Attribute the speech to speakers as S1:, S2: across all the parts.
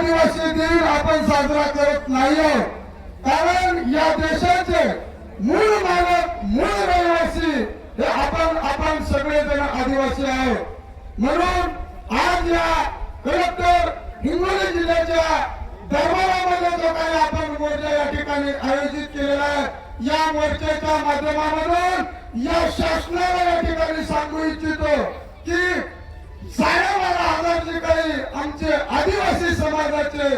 S1: आदिवासी दिन आपण साजरा करत नाही आहोत, कारण या देशाचे मूळ मालक मूळ रहिवासी हे आपण सगळेजण आदिवासी आहोत. म्हणून आज या कलेक्टर हिंगोली जिल्ह्याच्या दरबारामध्ये जो काही आपण मोर्चा या ठिकाणी आयोजित केलेला आहे, या मोर्चाच्या माध्यमामधून या शासनाला या ठिकाणी सांगू इच्छितो की 12,500 जे काही आमचे आदिवासी समाजाचे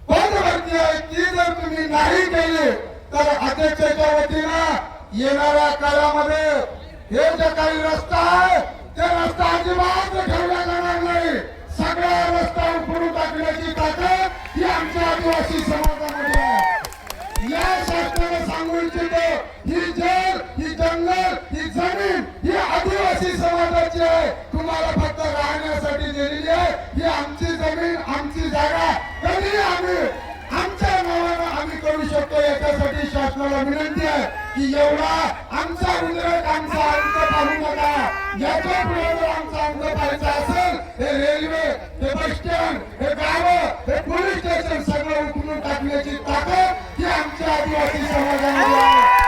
S1: पदभरती आहे ती जर तुम्ही नाही केली तर अध्यक्षाच्या वतीनं येणाऱ्या काळामध्ये हे जे काही रस्ता आहे ते रस्ता अजिबात ठेवला जाणार नाही. सगळा रस्ता उखडून टाकण्याची ताकद ही आमच्या आदिवासी समाजामध्ये आहे. या शासनाला सांगू इच्छितो ही जल ही जंगल ही जमीन ही आदिवासी समाजाची आहे. तुम्हाला फक्त राहण्यासाठी दिलेली आहे. ही आमची जमीन आमची जागा कधी आम्ही आमच्या नावानं आम्ही करू शकतो. याच्यासाठी शासनाला विनंती आहे की एवढा आमचा उद्रेक आमचा अंत पाहू नका. याच्या पुढे जर आमचा अंत पाहायचा असेल हे रेल्वे हे बस स्टँड हे गावं हे पोलीस स्टेशन सगळं उकळून टाकण्याची ताकद ही आमच्या आदिवासी समाजामध्ये आहे.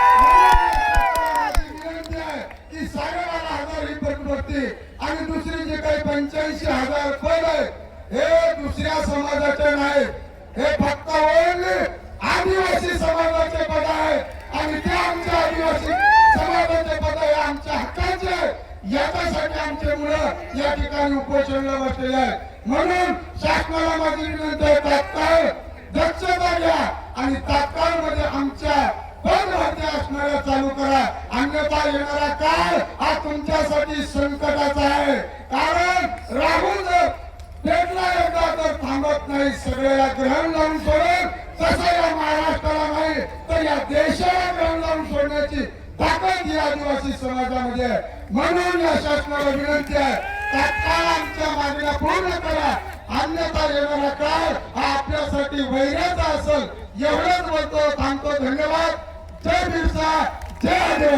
S1: विनंती आहे की 12,500 ही पदभरती आणि दुसरी जे काही 85,000 पद आहे हे दुसऱ्या समाजाचे नाही, हे फक्त ओनली आदिवासी समाजाचे पद आहे आणि ते आमच्या आदिवासी समाजाचे पद आहे आमच्या हक्काचे. याच्यासाठी आमचे मुलं या ठिकाणी उपोषणाला बसलेले आहे. म्हणून शासनाला माझी विनंती आहे तात्काळ दक्षता घ्या आणि तात्काळ मध्ये आमच्या पदभरती असणाऱ्या चालू करा. अन्यथा येणारा काळ हा तुमच्यासाठी संकटाचा आहे. कारण राहुल जर पेटला एकदा तर थांबत नाही. सगळ्याला ग्रहण लावून सोडेल तसं या महाराष्ट्राला नाही तर या देशाला ग्रहण लावून सोडण्याची ताकद ही आदिवासी समाजामध्ये आहे. म्हणून या शासनाला विनंती आहे तात्काळ आमच्या मागण्या पूर्ण करा. अन्यथा येणारा काळ हा आपल्यासाठी वैराचा असेल. एवढंच बोलतो थांबतो. धन्यवाद. जय बिरसा जय आदिवासी.